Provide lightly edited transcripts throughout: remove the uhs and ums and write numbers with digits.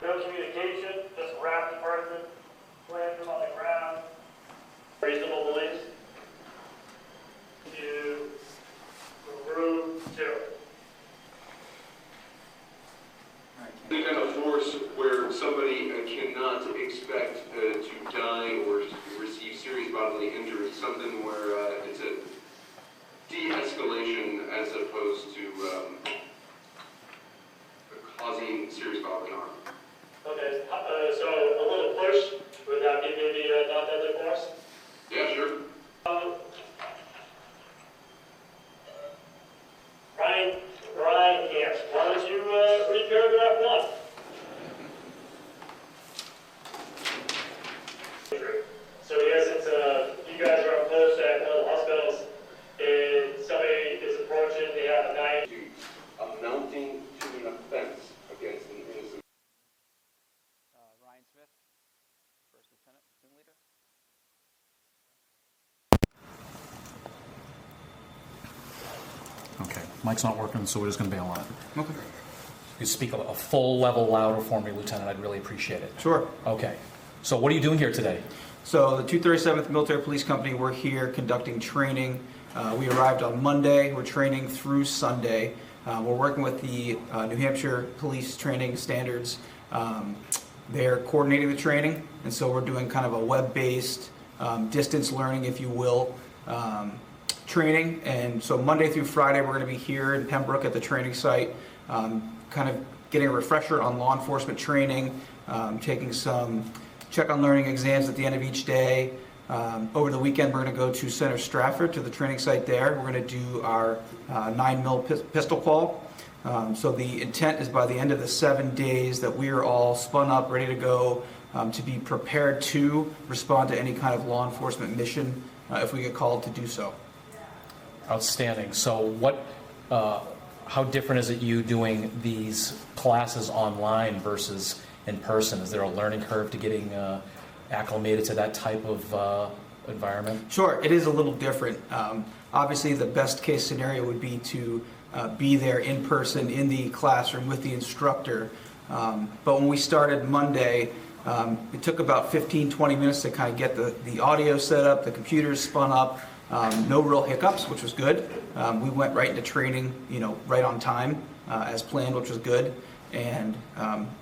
No communication, just wrap the person, plant them on the ground. Reasonable beliefs. To room 2. Any kind of force where somebody cannot expect to die or receive serious bodily injury, something where it's a de-escalation as opposed to causing serious bodily harm. Okay, so a little push, would that be maybe not deadly force? Yeah, sure. Ryan here. Why don't you read paragraph 1? So yes, it's you guys are on post at one of the hospitals, and somebody is approaching, they have a knife. Amounting to an offense against an innocent. Ryan Smith, First Lieutenant, Platoon Leader. Okay, mic's not working, so we're just going to bail on it. Okay. You speak a full level louder for me, Lieutenant. I'd really appreciate it. Sure. Okay. So what are you doing here today? So the 237th Military Police Company, we're here conducting training. We arrived on Monday. We're training through Sunday. We're working with the New Hampshire Police Training Standards. They're coordinating the training, and so we're doing kind of a web-based distance learning, if you will, training. And so Monday through Friday, we're going to be here in Pembroke at the training site, kind of getting a refresher on law enforcement training, taking some check on learning exams at the end of each day. Over the weekend, we're going to go to Center Stratford to the training site there. We're going to do our 9mm pistol qual. So the intent is by the end of the 7 days that we are all spun up, ready to go, to be prepared to respond to any kind of law enforcement mission if we get called to do so. Outstanding. So what? How different is it you doing these classes online versus in person? Is there a learning curve to getting acclimated to that type of environment? Sure, it is a little different. Obviously, the best case scenario would be to be there in person in the classroom with the instructor. But when we started Monday, it took about 15-20 minutes to kind of get the audio set up, the computers spun up. No real hiccups, which was good. We went right into training, right on time as planned, which was good. And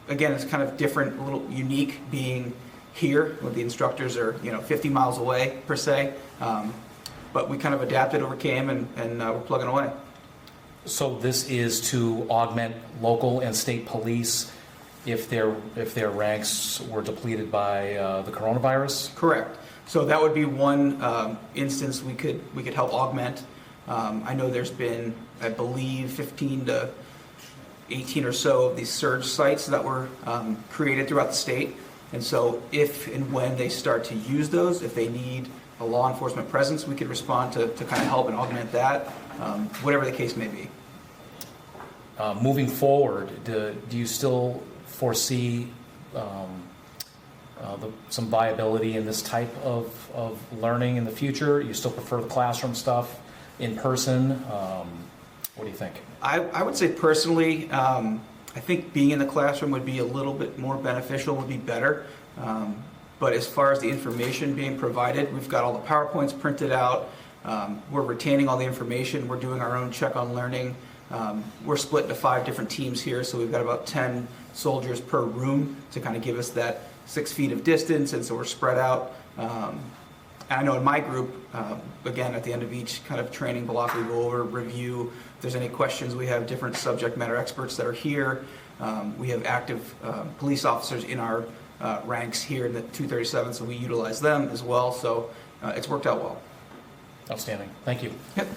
again, it's kind of different, a little unique being here where the instructors are 50 miles away per se. But we kind of adapted, overcame, and we're plugging away. So this is to augment local and state police if their ranks were depleted by the coronavirus? Correct. So that would be one instance we could help augment. I know there's been, I believe, 15 to 18 or so of these surge sites that were created throughout the state. And so if and when they start to use those, if they need a law enforcement presence, we could respond to kind of help and augment that, whatever the case may be. Moving forward, do you still foresee some viability in this type of learning in the future? You still prefer the classroom stuff in person? What do you think? I would say personally, I think being in the classroom would be a little bit more beneficial, would be better. But as far as the information being provided, we've got all the PowerPoints printed out. We're retaining all the information. We're doing our own check on learning. We're split into 5 different teams here, so we've got about 10 soldiers per room to kind of give us that 6 feet of distance, and so we're spread out. And I know in my group, again, at the end of each kind of training block, we go over, review. If there's any questions, we have different subject matter experts that are here. We have active police officers in our ranks here in the 237, so we utilize them as well. So it's worked out well. Outstanding. Thank you. Yep.